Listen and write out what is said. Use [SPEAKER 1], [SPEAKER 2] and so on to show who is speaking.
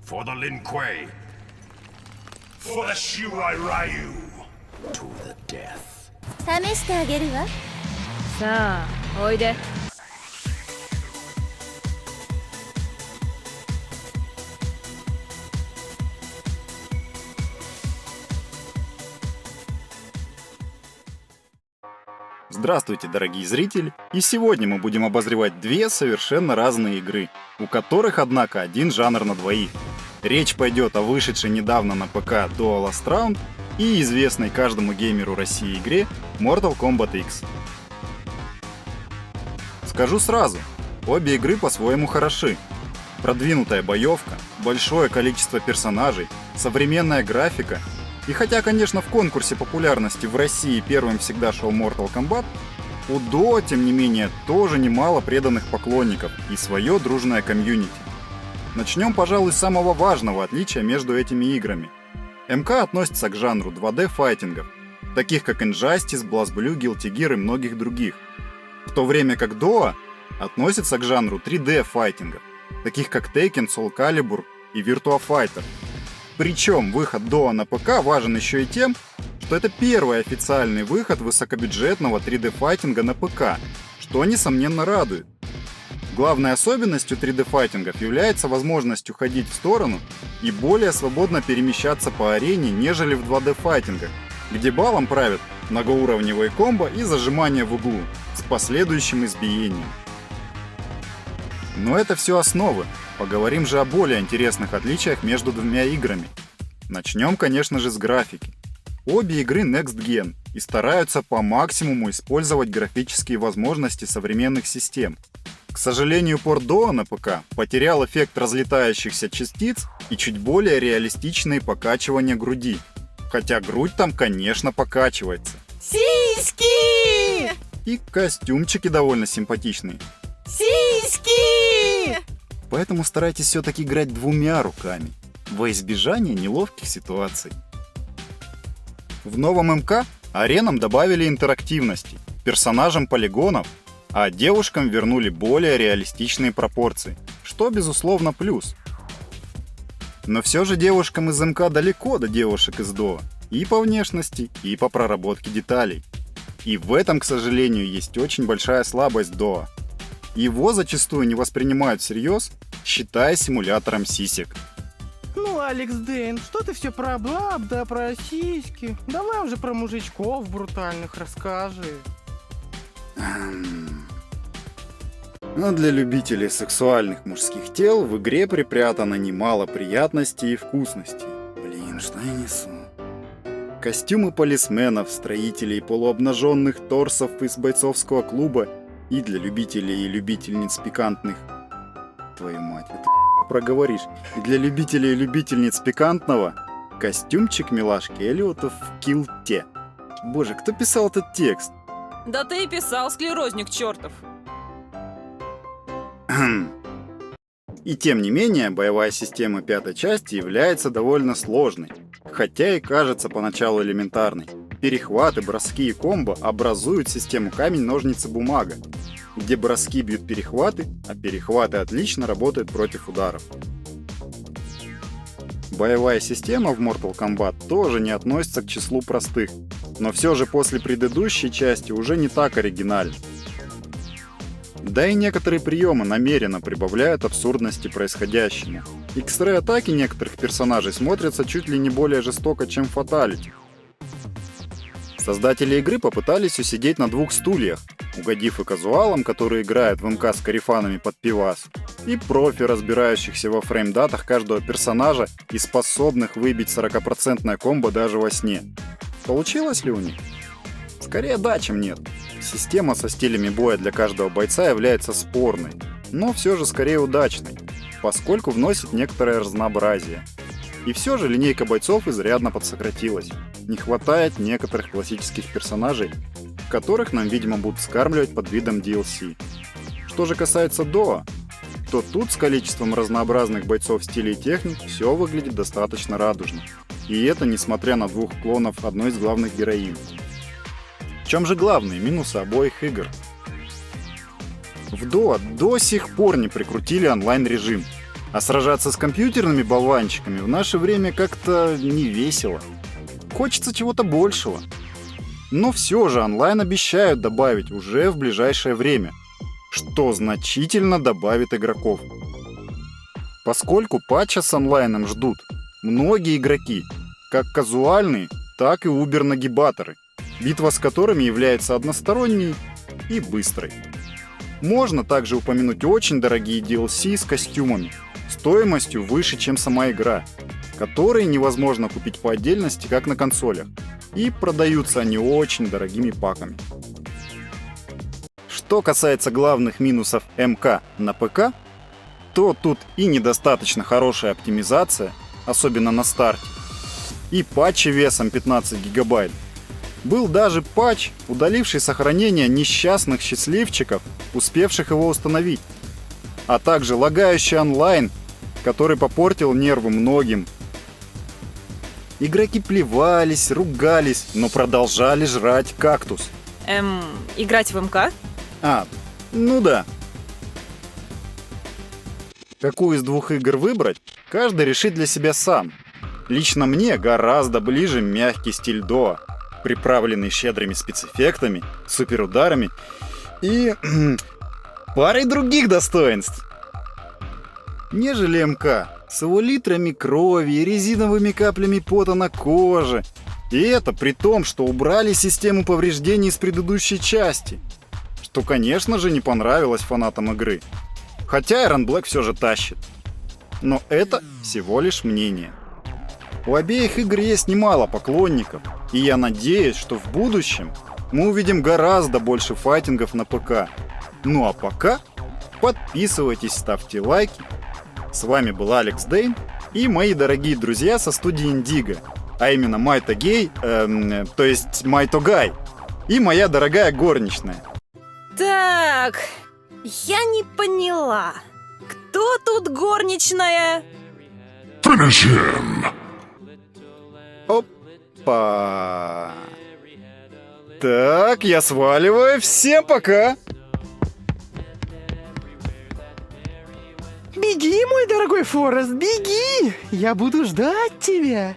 [SPEAKER 1] For the Lin Kuei. For the Shirai Ryu. To the death.
[SPEAKER 2] 試してあげるわ。
[SPEAKER 3] さあ、おいで。
[SPEAKER 4] Здравствуйте, дорогие зрители! И сегодня мы будем обозревать две совершенно разные игры, у которых, однако, один жанр на двоих. Речь пойдет о вышедшей недавно на ПК Dual Last Round и известной каждому геймеру России игре Mortal Kombat X. Скажу сразу, обе игры по-своему хороши. Продвинутая боевка, большое количество персонажей, современная графика. И хотя, конечно, в конкурсе популярности в России первым всегда шел Mortal Kombat, у Дуо, тем не менее, тоже немало преданных поклонников и свое дружное комьюнити. Начнем, пожалуй, с самого важного отличия между этими играми. МК относится к жанру 2D-файтингов, таких как Injustice, BlazBlue, Guilty Gear и многих других, в то время как Дуо относится к жанру 3D-файтингов, таких как Tekken, Soul Calibur и Virtua Fighter. Причем выход Дуо на ПК важен еще и тем, что это первый официальный выход высокобюджетного 3D-файтинга на ПК, что несомненно радует. Главной особенностью 3D-файтингов является возможность уходить в сторону и более свободно перемещаться по арене, нежели в 2D-файтингах, где балом правят многоуровневые комбо и зажимание в углу с последующим избиением. Но это все основы. Поговорим же о более интересных отличиях между двумя играми. Начнем, конечно же, с графики. Обе игры Next Gen и стараются по максимуму использовать графические возможности современных систем. К сожалению, порт Дуо на ПК потерял эффект разлетающихся частиц и чуть более реалистичные покачивания груди. Хотя грудь там, конечно, покачивается.
[SPEAKER 2] Сиськи!
[SPEAKER 4] И костюмчики довольно симпатичные.
[SPEAKER 2] Сиськи!
[SPEAKER 4] Поэтому старайтесь все-таки играть двумя руками, во избежание неловких ситуаций. В новом МК аренам добавили интерактивности, персонажам полигонов, а девушкам вернули более реалистичные пропорции, что безусловно плюс. Но все же девушкам из МК далеко до девушек из Дуо, и по внешности, и по проработке деталей. И в этом, к сожалению, есть очень большая слабость Дуо. Его зачастую не воспринимают всерьез, считая симулятором сисек.
[SPEAKER 5] Ну, Алекс Дэйн, что ты все про баб, да про сиськи? Давай уже про мужичков брутальных расскажи.
[SPEAKER 4] Но для любителей сексуальных мужских тел в игре припрятано немало приятностей и вкусностей. Блин, что я несу? Костюмы полисменов, строителей полуобнаженных торсов из бойцовского клуба и для любителей и любительниц пикантных... Твою мать, это проговоришь. И для любителей и любительниц пикантного костюмчик милашки Эллиотов в килте. Боже, кто писал этот текст?
[SPEAKER 3] Да ты и писал, склерозник чертов.
[SPEAKER 4] И тем не менее, боевая система пятой части является довольно сложной, хотя и кажется поначалу элементарной. Перехваты, броски и комбо образуют систему камень-ножницы-бумага, где броски бьют перехваты, а перехваты отлично работают против ударов. Боевая система в Mortal Kombat тоже не относится к числу простых, но все же после предыдущей части уже не так оригинальна. Да и некоторые приемы намеренно прибавляют абсурдности происходящему. X-Ray атаки некоторых персонажей смотрятся чуть ли не более жестоко, чем фаталити. Создатели игры попытались усидеть на двух стульях, угодив и казуалам, которые играют в МК с корефанами под пивас, и профи, разбирающихся во фреймдатах каждого персонажа и способных выбить 40% комбо даже во сне. Получилось ли у них? Скорее да, чем нет. Система со стилями боя для каждого бойца является спорной, но все же скорее удачной, поскольку вносит некоторое разнообразие. И все же линейка бойцов изрядно подсократилась. Не хватает некоторых классических персонажей, которых нам, видимо, будут скармливать под видом DLC. Что же касается Дуо, то тут с количеством разнообразных бойцов стилей и техник все выглядит достаточно радужно. И это несмотря на двух клонов одной из главных героинь. В чем же главные минусы обоих игр? В Дуо до сих пор не прикрутили онлайн-режим. А сражаться с компьютерными болванчиками в наше время как-то не весело. Хочется чего-то большего. Но все же онлайн обещают добавить уже в ближайшее время, что значительно добавит игроков. Поскольку патча с онлайном ждут многие игроки, как казуальные, так и убер-нагибаторы, битва с которыми является односторонней и быстрой. Можно также упомянуть очень дорогие DLC с костюмами, стоимостью выше, чем сама игра, которые невозможно купить по отдельности, как на консолях, и продаются они очень дорогими паками. Что касается главных минусов МК на ПК, то тут и недостаточно хорошая оптимизация, особенно на старте, и патчи весом 15 гигабайт. Был даже патч, удаливший сохранение несчастных счастливчиков, успевших его установить, а также лагающий онлайн, который попортил нервы многим. Игроки плевались, ругались, но продолжали жрать кактус.
[SPEAKER 3] Играть в МК?
[SPEAKER 4] Ну да. Какую из двух игр выбрать, каждый решит для себя сам. Лично мне гораздо ближе мягкий стиль Доа, приправленный щедрыми спецэффектами, суперударами и парой других достоинств, нежели МК с его литрами крови и резиновыми каплями пота на коже. И это при том, что убрали систему повреждений из предыдущей части, что, конечно же, не понравилось фанатам игры. Хотя Iron Black все же тащит. Но это всего лишь мнение. У обеих игр есть немало поклонников, и я надеюсь, что в будущем мы увидим гораздо больше файтингов на ПК. Ну а пока подписывайтесь, ставьте лайки. С вами был Алекс Дейн и мои дорогие друзья со студии Indigo, а именно Майто Гей, то есть Майто Гай, и моя дорогая горничная.
[SPEAKER 3] Так, я не поняла. Кто тут горничная?
[SPEAKER 1] Finish him!
[SPEAKER 4] Опа! Так, я сваливаю. Всем пока!
[SPEAKER 5] Беги, мой дорогой Форест, беги! Я буду ждать тебя.